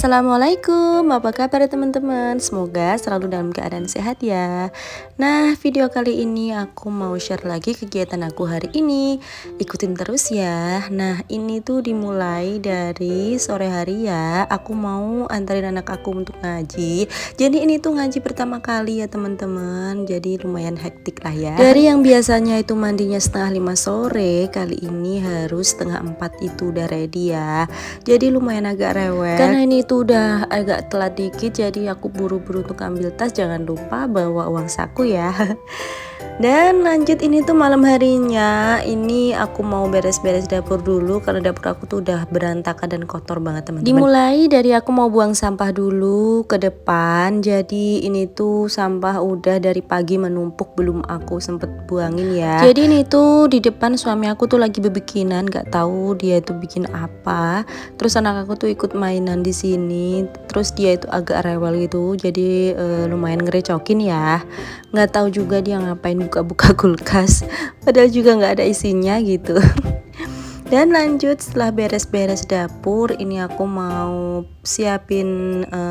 Assalamualaikum, apa kabar teman-teman? Semoga selalu dalam keadaan sehat ya. Nah, video kali ini aku mau share lagi kegiatan aku hari ini. Ikutin terus ya. Nah, ini tuh dimulai dari sore hari ya. Aku mau antarin anak aku untuk ngaji. Jadi ini tuh ngaji pertama kali ya teman-teman. Jadi lumayan hektik lah ya. Dari yang biasanya itu mandinya setengah 5 sore, kali ini harus setengah 4 itu udah ready ya. Jadi lumayan agak rewel karena ini tuh udah agak telat dikit, jadi aku buru-buru untuk ambil tas. Jangan lupa bawa uang saku ya. Dan lanjut, ini tuh malam harinya ini aku mau beres-beres dapur dulu karena dapur aku tuh udah berantakan dan kotor banget teman-teman. Dimulai dari aku mau buang sampah dulu ke depan. Jadi ini tuh sampah udah dari pagi menumpuk, belum aku sempet buangin ya. Jadi ini tuh di depan suami aku tuh lagi bebikinan, nggak tahu dia itu bikin apa. Terus anak aku tuh ikut mainan di sini. Terus dia itu agak rewel gitu, jadi lumayan ngerecokin ya. Nggak tahu juga dia ngapain buka-buka kulkas, padahal juga nggak ada isinya gitu. Dan lanjut, setelah beres-beres dapur, ini aku mau siapin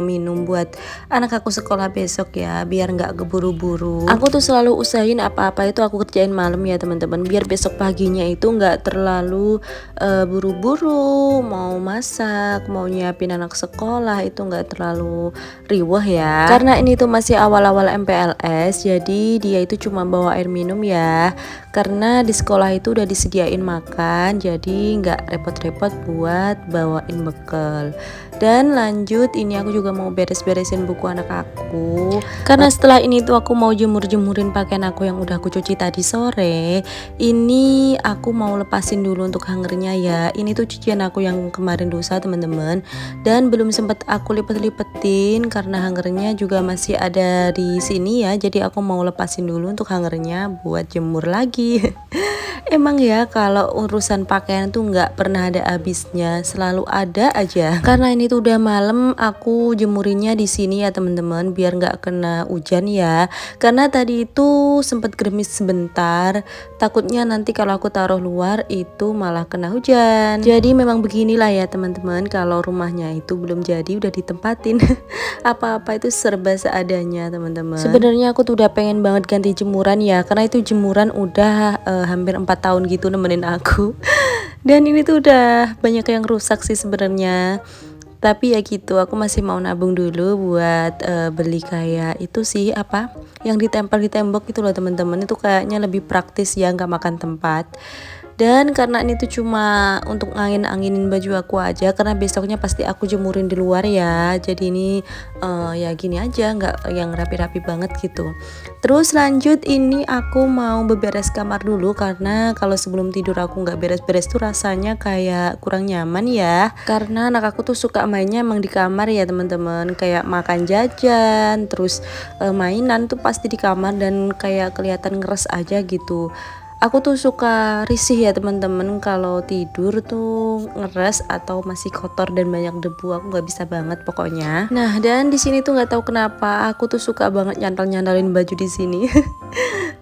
minum buat anak aku sekolah besok ya, biar nggak keburu-buru. Aku tuh selalu usahain apa-apa itu aku kerjain malam ya teman-teman, biar besok paginya itu nggak terlalu buru-buru mau masak, mau nyiapin anak sekolah, itu nggak terlalu riweh ya. Karena ini tuh masih awal-awal MPLS, jadi dia itu cuma bawa air minum ya. Karena di sekolah itu udah disediain makan, jadi nggak repot-repot buat bawain bekal. Dan lanjut, ini aku juga mau beres-beresin buku anak aku, karena setelah ini tuh aku mau jemur-jemurin pakaian aku yang udah aku cuci tadi sore. Ini aku mau lepasin dulu untuk hangernya ya. Ini tuh cucian aku yang kemarin lusa teman-teman, dan belum sempet aku lipet-lipetin karena hangernya juga masih ada di sini ya. Jadi aku mau lepasin dulu untuk hangernya buat jemur lagi. Emang ya kalau urusan pakaian tuh nggak pernah ada habisnya, selalu ada aja. Karena ini tuh udah malam, aku jemurinnya di sini ya teman-teman, biar nggak kena hujan ya. Karena tadi itu sempat gerimis sebentar, takutnya nanti kalau aku taruh luar itu malah kena hujan. Jadi memang beginilah ya teman-teman, kalau rumahnya itu belum jadi udah ditempatin. Apa-apa itu serba seadanya teman-teman. Sebenarnya aku tuh udah pengen banget ganti jemuran ya, karena itu jemuran udah hampir 4 tahun gitu nemenin aku. Dan ini tuh udah banyak yang rusak sih sebenarnya. Tapi ya gitu, aku masih mau nabung dulu buat beli kayak itu sih, apa yang ditempel di tembok itu loh teman-teman. Itu kayaknya lebih praktis ya, nggak makan tempat. Dan karena ini tuh cuma untuk angin-anginin baju aku aja, karena besoknya pasti aku jemurin di luar ya. Jadi ini ya gini aja, nggak yang rapi-rapi banget gitu. Terus lanjut, ini aku mau beberes kamar dulu, karena kalau sebelum tidur aku nggak beres-beres tuh rasanya kayak kurang nyaman ya. Karena anak aku tuh suka mainnya emang di kamar ya teman-teman, kayak makan jajan, terus mainan tuh pasti di kamar, dan kayak kelihatan ngeres aja gitu. Aku tuh suka risih ya teman-teman kalau tidur tuh ngeres atau masih kotor dan banyak debu. Aku nggak bisa banget pokoknya. Nah, dan di sini tuh nggak tahu kenapa aku tuh suka banget nyantol-nyantolin baju di sini.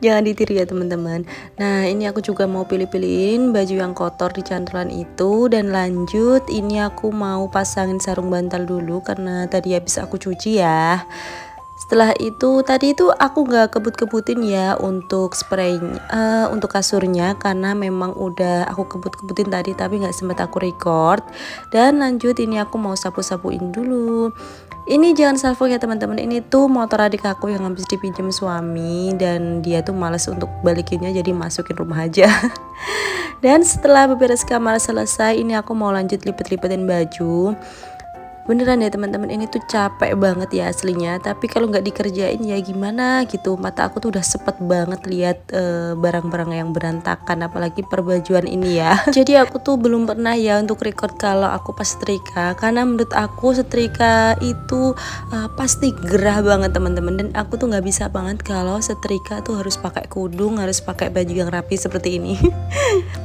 Jangan ditiru ya teman-teman. Nah, ini aku juga mau pilih-pilihin baju yang kotor di cantolan itu. Dan lanjut, ini aku mau pasangin sarung bantal dulu karena tadi habis aku cuci ya. Setelah itu, tadi itu aku nggak kebut-kebutin ya untuk spraynya, untuk kasurnya, karena memang udah aku kebut-kebutin tadi tapi nggak sempat aku record. Dan lanjut, ini aku mau sapu-sapuin dulu. Ini jangan salvo ya teman-teman, ini tuh motor adik aku yang habis dipinjam suami, dan dia tuh males untuk balikinnya, jadi masukin rumah aja. Dan setelah beberes kamar selesai, ini aku mau lanjut lipet-lipetin baju. Beneran ya teman-teman, ini tuh capek banget ya aslinya, tapi kalau nggak dikerjain ya gimana gitu. Mata aku tuh udah sepet banget lihat barang-barang yang berantakan, apalagi perbajuan ini ya. Jadi aku tuh belum pernah ya untuk record kalau aku pas setrika, karena menurut aku setrika itu pasti gerah banget teman-teman, dan aku tuh nggak bisa banget kalau setrika tuh harus pakai kudung, harus pakai baju yang rapi seperti ini.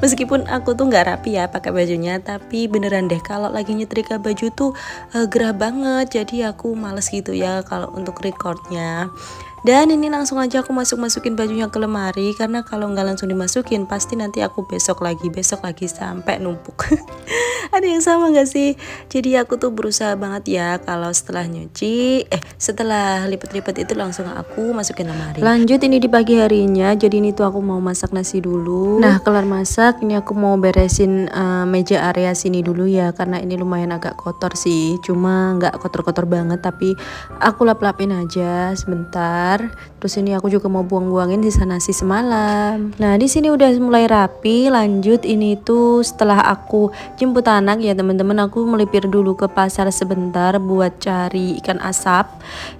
Meskipun aku tuh nggak rapi ya pakai bajunya, tapi beneran deh kalau lagi nyetrika baju tuh gerah banget, jadi aku males gitu ya kalau untuk recordnya. Dan ini langsung aja aku masukin bajunya ke lemari, karena kalau nggak langsung dimasukin pasti nanti aku besok lagi sampai numpuk. Ada yang sama gak sih? Jadi aku tuh berusaha banget ya kalau setelah nyuci, setelah lipet-lipet itu langsung aku masukin lemari. Lanjut ini di pagi harinya, jadi ini tuh aku mau masak nasi dulu. Nah kelar masak ini aku mau beresin meja area sini dulu ya, karena ini lumayan agak kotor sih, cuma nggak kotor-kotor banget tapi aku lap-lapin aja sebentar. Terus ini aku juga mau buang-buangin sisa nasi semalam. Nah di sini udah mulai rapi. Lanjut ini tuh setelah aku jemput anak ya teman-teman, aku melipir dulu ke pasar sebentar buat cari ikan asap.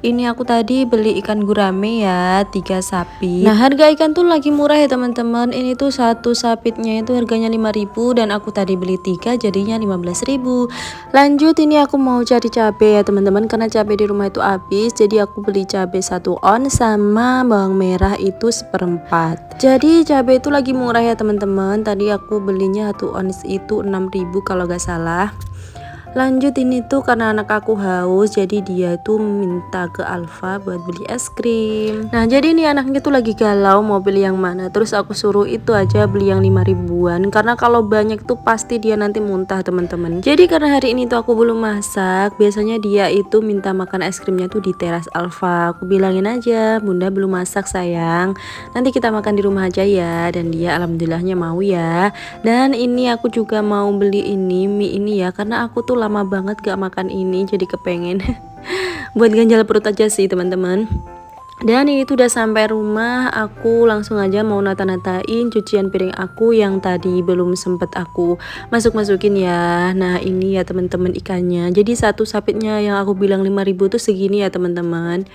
Ini aku tadi beli ikan gurame ya, 3 sapit. Nah harga ikan tuh lagi murah ya teman-teman. Ini tuh satu sapitnya itu harganya 5.000 dan aku tadi beli 3 jadinya 15.000. Lanjut ini aku mau cari cabai ya teman-teman, karena cabai di rumah itu habis, jadi aku beli cabai 1 on sama bawang merah itu 1/4. Jadi cabai itu lagi murah ya teman-teman. Tadi aku belinya 1 ons itu 6.000 kalau gak salah. Lanjut ini tuh karena anak aku haus, jadi dia tuh minta ke Alfa buat beli es krim. Nah jadi ini anaknya tuh lagi galau mau beli yang mana, terus aku suruh itu aja beli yang 5 ribuan, karena kalau banyak tuh pasti dia nanti muntah teman-teman. Jadi karena hari ini tuh aku belum masak, biasanya dia itu minta makan es krimnya tuh di teras Alfa. Aku bilangin aja, bunda belum masak sayang, nanti kita makan di rumah aja ya, dan dia alhamdulillahnya mau ya. Dan ini aku juga mau beli ini mie ini ya, karena aku tuh lama banget gak makan ini, jadi kepengen buat ganjal perut aja sih teman-teman. Dan ini tuh udah sampai rumah, aku langsung aja mau nata-natain cucian piring aku yang tadi belum sempet aku masukin ya. Nah ini ya teman-teman ikannya, jadi satu sapitnya yang aku bilang 5.000 tuh segini ya teman-teman.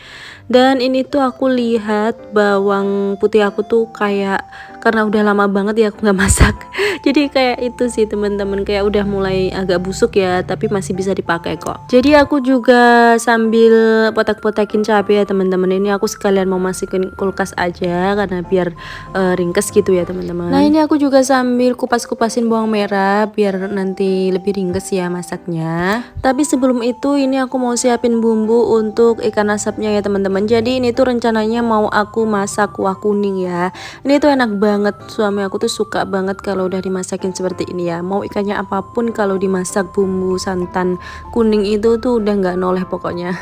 Dan ini tuh aku lihat bawang putih aku tuh kayak, karena udah lama banget ya aku nggak masak, jadi kayak itu sih teman-teman, kayak udah mulai agak busuk ya, tapi masih bisa dipakai kok. Jadi aku juga sambil potak-potakin cabai ya teman-teman, ini aku sekalian mau masukin kulkas aja karena biar ringkes gitu ya teman-teman. Nah ini aku juga sambil kupas-kupasin bawang merah biar nanti lebih ringkes ya masaknya. Tapi sebelum itu ini aku mau siapin bumbu untuk ikan asapnya ya teman-teman. Jadi ini tuh rencananya mau aku masak kuah kuning ya. Ini tuh enak banget, suami aku tuh suka banget kalau udah dimasakin seperti ini ya. Mau ikannya apapun kalau dimasak bumbu santan kuning itu tuh udah nggak noleh pokoknya.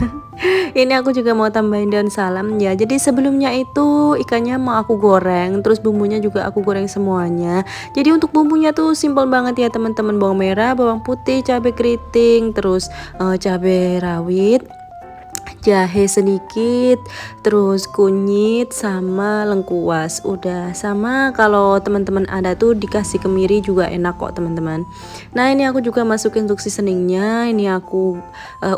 Ini aku juga mau tambahin daun salam ya. Jadi sebelumnya itu ikannya mau aku goreng, terus bumbunya juga aku goreng semuanya. Jadi untuk bumbunya tuh simpel banget ya teman-teman, bawang merah, bawang putih, cabai keriting, terus cabai rawit, jahe sedikit, terus kunyit sama lengkuas. Udah, sama kalau teman-teman ada tuh dikasih kemiri juga enak kok teman-teman. Nah ini aku juga masukin untuk seasoningnya. Ini aku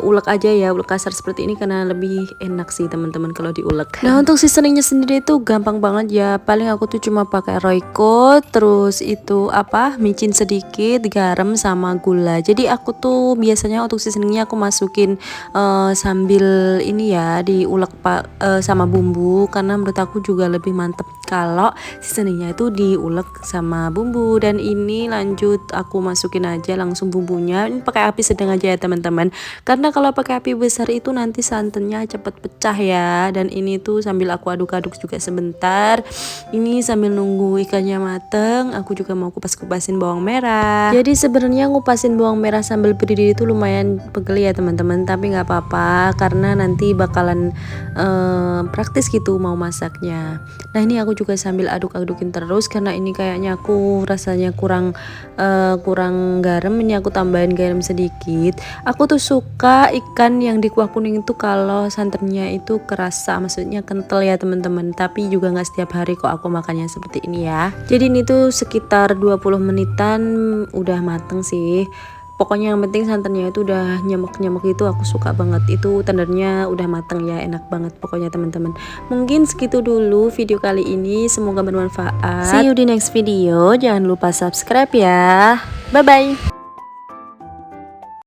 ulek aja ya, ulek kasar seperti ini karena lebih enak sih teman-teman kalau diulek. Nah untuk seasoningnya sendiri tuh gampang banget ya. Paling aku tuh cuma pakai Royco, terus itu micin sedikit, garam sama gula. Jadi aku tuh biasanya untuk seasoningnya aku masukin sambil ini ya diulek sama bumbu, karena menurut aku juga lebih mantep kalau seasoningnya itu diulek sama bumbu. Dan ini lanjut aku masukin aja langsung bumbunya. Ini pakai api sedang aja ya teman-teman, karena kalau pakai api besar itu nanti santannya cepet pecah ya. Dan ini tuh sambil aku aduk-aduk juga sebentar. Ini sambil nunggu ikannya mateng, aku juga mau kupas-kupasin bawang merah. Jadi sebenarnya ngupasin bawang merah sambil berdiri itu lumayan pegel ya teman-teman, tapi nggak apa-apa karena nanti bakalan praktis gitu mau masaknya. Nah ini aku juga sambil aduk-adukin terus karena ini kayaknya aku rasanya kurang garam. Ini aku tambahin garam sedikit. Aku tuh suka ikan yang di kuah kuning itu kalau santannya itu kerasa, maksudnya kental ya teman-teman. Tapi juga nggak setiap hari kok aku makannya seperti ini ya. Jadi ini tuh sekitar 20 menitan udah mateng sih. Pokoknya yang penting santannya itu udah nyemek-nyemek, itu aku suka banget. Itu tendernya udah mateng ya, enak banget pokoknya teman-teman. Mungkin segitu dulu video kali ini, semoga bermanfaat. See you di next video, jangan lupa subscribe ya. Bye bye.